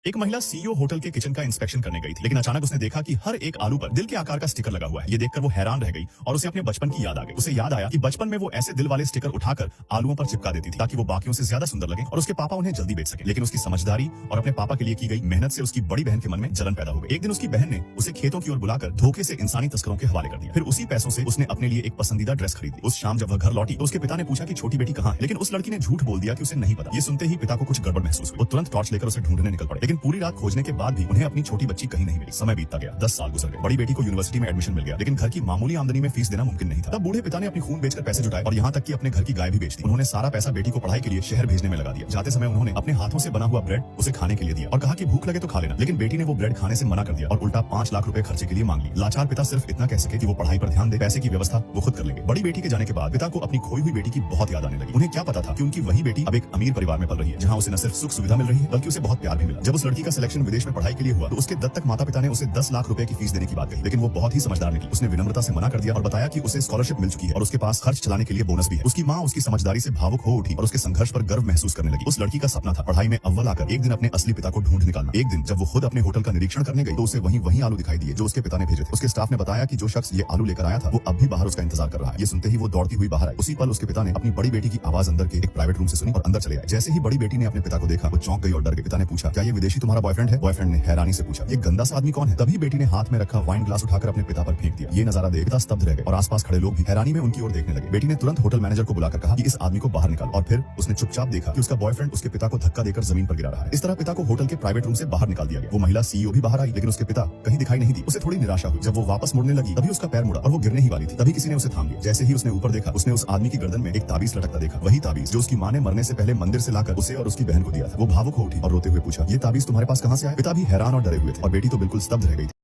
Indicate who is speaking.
Speaker 1: एक महिला CEO hotel के किचन का इंस्पेक्शन करने गई थी, लेकिन अचानक उसने देखा कि हर एक आलू पर दिल के आकार का स्टिकर लगा हुआ है। ये देखकर वो हैरान रह गई और उसे अपने बचपन की याद आ गई। उसे याद आया कि बचपन में वो ऐसे दिल वाले स्टिकर उठाकर आलूओं पर चिपका देती थी ताकि वो बाकियों से ज्यादा सुंदर लगे और उसके पापा उन्हें जल्दी बेच सके। लेकिन उसकी समझदारी और अपने पापा के लिए की गई मेहनत से उसकी बड़ी बहन के मन में जलन पैदा हो गई। एक दिन उसकी बहन ने उसे खेतों की ओर बुलाकर धोखे से इंसानी तस्करों के हवाले कर दिया। फिर उसी पैसों से उसने अपने लिए एक पसंदीदा ड्रेस खरीदी। उस शाम जब वह घर लौटी तो उसके पिता ने पूछा कि छोटी बेटी कहाँ है, लेकिन उस लड़की ने झूठ बोल दिया कि उसे नहीं पता। ये सुनते ही पिता को कुछ गड़बड़ महसूस हुई। वो तुरंत टॉर्च लेकर उसे ढूंढने निकल पड़े, लेकिन पूरी रात खोजने के बाद भी उन्हें अपनी छोटी बच्ची कहीं नहीं मिली। समय बीतता गया, 10 साल गुजर गए। बड़ी बेटी को यूनिवर्सिटी में एडमिशन मिल गया, लेकिन घर की मामूली आमदनी में फीस देना मुमकिन नहीं था। तब बूढ़े पिता ने अपनी खून बेचकर पैसे जुटाए और यहाँ तक कि अपने घर की गाय भी बेच दी। उन्होंने सारा पैसा बेटी को पढ़ाई के लिए शहर भेजने में लगा दिया। जाते समय उन्होंने अपने हाथों से बना हुआ ब्रेड उसे खाने के लिए दिया और कहा कि भूख लगे तो खा लेना। लेकिन बेटी ने वो ब्रेड खाने से मना कर दिया और उल्टा 5 लाख रुपए खर्चे के लिए मांग ली। लाचार पिता सिर्फ इतना कह सके कि वो पढ़ाई पर ध्यान दे, पैसे की व्यवस्था वो खुद कर लेंगे। बड़ी बेटी के जाने के बाद पिता को अपनी खोई हुई बेटी की बहुत याद आने लगी। उन्हें क्या पता था कि उनकी वही बेटी अब एक अमीर परिवार में पल रही है, जहाँ उसे न सिर्फ सुख सुविधा मिल रही है बल्कि उसे बहुत प्यार भी मिला। जब उस लड़की का सिलेक्शन विदेश में पढ़ाई के लिए हुआ तो उसके दत्तक माता पिता ने उसे 10 लाख रुपए की फीस देने की बात कही, लेकिन वो बहुत ही समझदार निकली। उसने विनम्रता से मना कर दिया और बताया कि उसे स्कॉलरशिप मिल चुकी है और उसके पास खर्च चलाने के लिए बोनस भी है। उसकी माँ उसकी समझदारी से भावुक हो उठी और उसके संघर्ष पर गर्व महसूस करने लगी। उस लड़की का सपना था पढ़ाई में अव्वल आकर एक दिन अपने असली पिता को ढूंढ निकालना। एक दिन जब वो खुद अपने होटल का निरीक्षण करने गई तो उसे वही आलू दिखाई दिए जो उसके पिता ने भेजे थे। उसके स्टाफ ने बताया कि जो शख्स ये आलू लेकर आया था वो अब भी बाहर उसका इंतजार कर रहा है। ये सुनते ही वो दौड़ती हुई बाहर आई। उसी पल उसके पिता ने अपनी बड़ी बेटी की आवाज अंदर के एक प्राइवेट रूम से सुनी और अंदर चले आए। जैसे ही बड़ी बेटी ने अपने पिता को देखा वो चौंक गई और डर गई। पिता ने पूछा, क्या ये विदेशी तुम्हारा बॉयफ्रेंड है? बॉयफ्रेंड ने हैरानी से पूछा, ये गंदा सा आदमी कौन है? तभी बेटी ने हाथ में रखा वाइन ग्लास उठाकर अपने पिता पर फेंक दिया। ये नजारा देख पिता स्तब्ध रह गए और आसपास खड़े लोग भी हैरानी में उनकी ओर देखने लगे। बेटी ने तुरंत होटल मैनेजर को बुलाकर कहा कि इस आदमी को बाहर निकालो और फिर उसने चुपचाप देखा कि उसका बॉयफ्रेंड उसके पिता को धक्का देकर जमीन पर गिरा रहा है। इस तरह पिता को होटल के प्राइवेट रूम से बाहर निकाल दिया गया। वो महिला सीईओ भी बाहर आई, लेकिन उसके पिता कहीं दिखाई नहीं दी। उसे थोड़ी निराशा हुई। जब वो वापस मुड़ने लगी तभी उसका पैर मुड़ा और वो गिरने ही वाली थी। तभी किसी ने उसे थाम लिया। जैसे ही उसने ऊपर देखा उसने उस आदमी की गर्दन में एक ताबीज लटकता देखा, वही ताबीज जो उसकी माँ ने मरने से पहले मंदिर से लाकर उसे और उसकी बहन को दिया था। वो भावुक हो उठी और रोते हुए पूछा, ये ताबीज तुम्हारे पास कहाँ से आया? पिता भी हैरान और डरे हुए थे और बेटी तो बिल्कुल स्तब्ध रह गई थी।